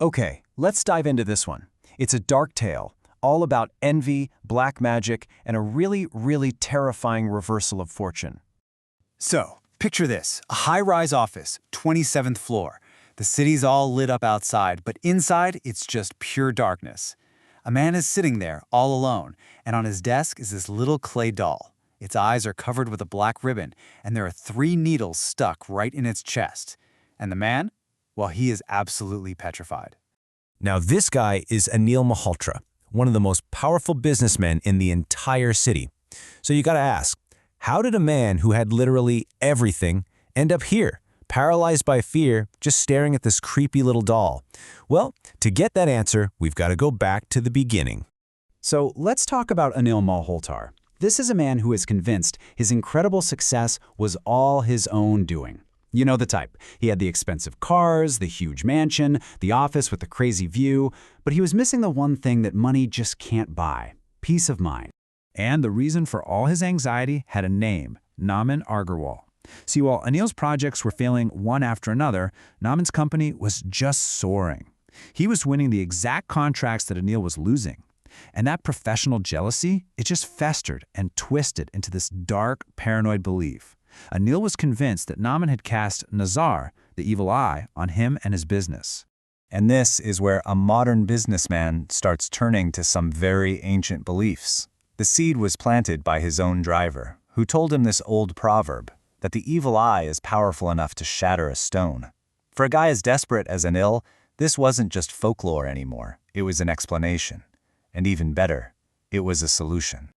Okay, let's dive into this one. It's a dark tale, all about envy, black magic, and a really terrifying reversal of fortune. So, picture this, a high-rise office, 27th floor. The city's all lit up outside, but inside, it's just pure darkness. A man is sitting there, all alone, and on his desk is this little clay doll. Its eyes are covered with a black ribbon, and there are 3 needles stuck right in its chest. And the man? Well, he is absolutely petrified. Now this guy is Anil Malhotra, one of the most powerful businessmen in the entire city. So you gotta ask, how did a man who had literally everything end up here, paralyzed by fear, just staring at this creepy little doll? Well, to get that answer, we've got to go back to the beginning. So let's talk about Anil Malhotra. This is a man who is convinced his incredible success was all his own doing. You know the type. He had the expensive cars, the huge mansion, the office with the crazy view, but he was missing the one thing that money just can't buy: peace of mind. And the reason for all his anxiety had a name: Naman Agarwal. See, while Anil's projects were failing one after another, Naman's company was just soaring. He was winning the exact contracts that Anil was losing. And that professional jealousy, it just festered and twisted into this dark, paranoid belief. Anil was convinced that Naman had cast Nazar, the evil eye, on him and his business. And this is where a modern businessman starts turning to some very ancient beliefs. The seed was planted by his own driver, who told him this old proverb, that the evil eye is powerful enough to shatter a stone. For a guy as desperate as Anil, this wasn't just folklore anymore. It was an explanation. And even better, it was a solution.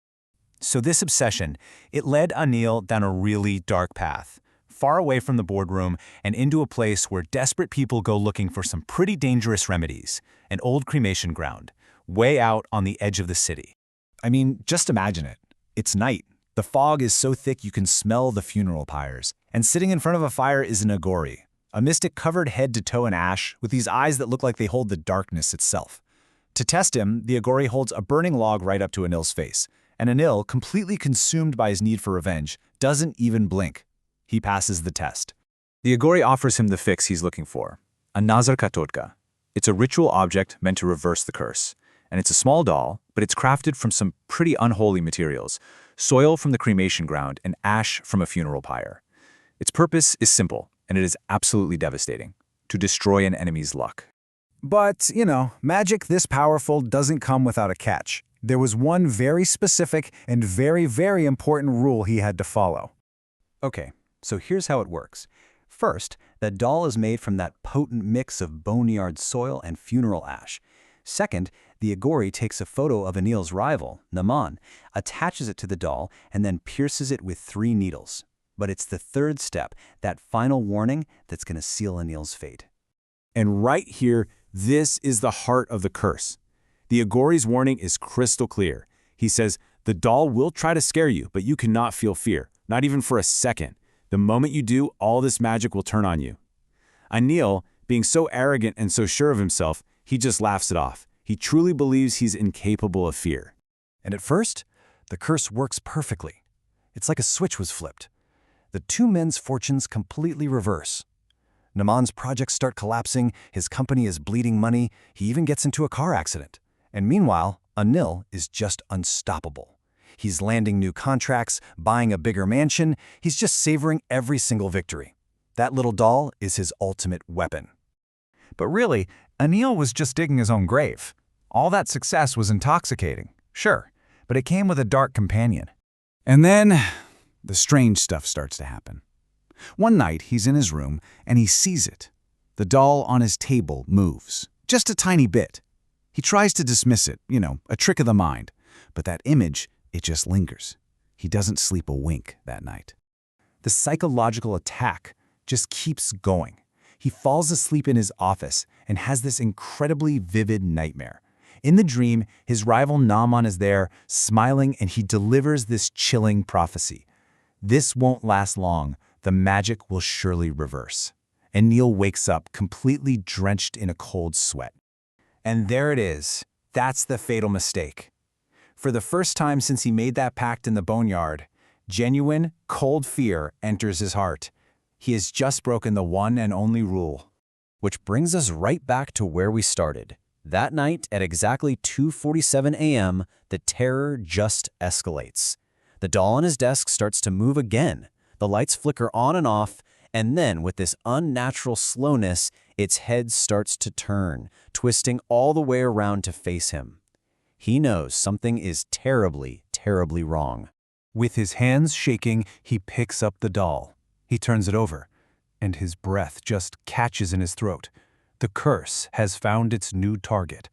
So this obsession, it led Anil down a really dark path, far away from the boardroom and into a place where desperate people go looking for some pretty dangerous remedies, an old cremation ground, way out on the edge of the city. I mean, just imagine it. It's night. The fog is so thick you can smell the funeral pyres, and sitting in front of a fire is an Agori, a mystic covered head to toe in ash with these eyes that look like they hold the darkness itself. To test him, the Agori holds a burning log right up to Anil's face, and Anil, completely consumed by his need for revenge, doesn't even blink. He passes the test. The Agori offers him the fix he's looking for, a Nazar ka totka. It's a ritual object meant to reverse the curse, and it's a small doll, but it's crafted from some pretty unholy materials: soil from the cremation ground and ash from a funeral pyre. Its purpose is simple, and it is absolutely devastating: to destroy an enemy's luck. But, magic this powerful doesn't come without a catch. There was one very specific and very important rule he had to follow. Okay, so here's how it works. First, the doll is made from that potent mix of boneyard soil and funeral ash. Second, the Agori takes a photo of Anil's rival, Naman, attaches it to the doll, and then pierces it with 3 needles. But it's the third step, that final warning, that's going to seal Anil's fate. And right here, this is the heart of the curse. The Agori's warning is crystal clear. He says, the doll will try to scare you, but you cannot feel fear, not even for a second. The moment you do, all this magic will turn on you. Anil, being so arrogant and so sure of himself, he just laughs it off. He truly believes he's incapable of fear. And at first, the curse works perfectly. It's like a switch was flipped. The 2 men's fortunes completely reverse. Naman's projects start collapsing, his company is bleeding money, he even gets into a car accident. And meanwhile, Anil is just unstoppable. He's landing new contracts, buying a bigger mansion, he's just savoring every single victory. That little doll is his ultimate weapon. But really, Anil was just digging his own grave. All that success was intoxicating, sure, but it came with a dark companion. And then, the strange stuff starts to happen. One night, he's in his room, and he sees it. The doll on his table moves, just a tiny bit. He tries to dismiss it, a trick of the mind. But that image, it just lingers. He doesn't sleep a wink that night. The psychological attack just keeps going. He falls asleep in his office and has this incredibly vivid nightmare. In the dream, his rival Naman is there, smiling, and he delivers this chilling prophecy. This won't last long. The magic will surely reverse. And Anil wakes up completely drenched in a cold sweat. And there it is. That's the fatal mistake. For the first time since he made that pact in the boneyard, genuine, cold fear enters his heart. He has just broken the one and only rule. Which brings us right back to where we started. That night, at exactly 2:47 a.m., the terror just escalates. The doll on his desk starts to move again. The lights flicker on and off, and then, with this unnatural slowness, its head starts to turn, twisting all the way around to face him. He knows something is terribly, terribly wrong. With his hands shaking, he picks up the doll. He turns it over, and his breath just catches in his throat. The curse has found its new target.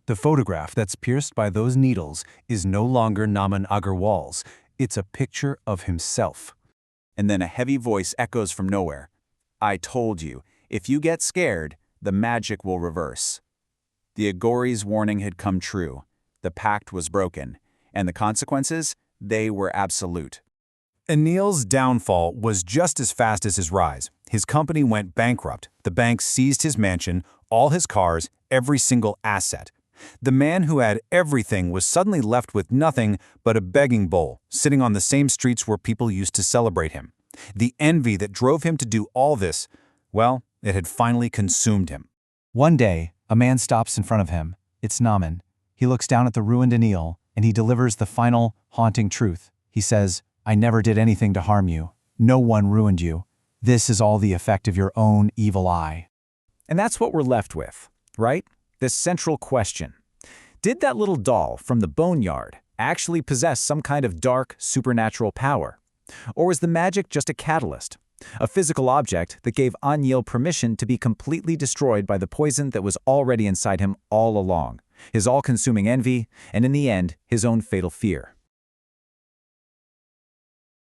The photograph that's pierced by those needles is no longer Naman Agarwal's. It's a picture of himself. And then a heavy voice echoes from nowhere. I told you, if you get scared, the magic will reverse. The Agori's warning had come true. The pact was broken, and the consequences, they were absolute. Anil's downfall was just as fast as his rise. His company went bankrupt. The bank seized his mansion, all his cars, every single asset. The man who had everything was suddenly left with nothing but a begging bowl, sitting on the same streets where people used to celebrate him. The envy that drove him to do all this, well, it had finally consumed him. One day, a man stops in front of him. It's Naman. He looks down at the ruined Anil, and he delivers the final, haunting truth. He says, I never did anything to harm you. No one ruined you. This is all the effect of your own evil eye. And that's what we're left with, right? This central question. Did that little doll from the boneyard actually possess some kind of dark, supernatural power? Or was the magic just a catalyst? A physical object that gave Anil permission to be completely destroyed by the poison that was already inside him all along, his all-consuming envy, and in the end, his own fatal fear.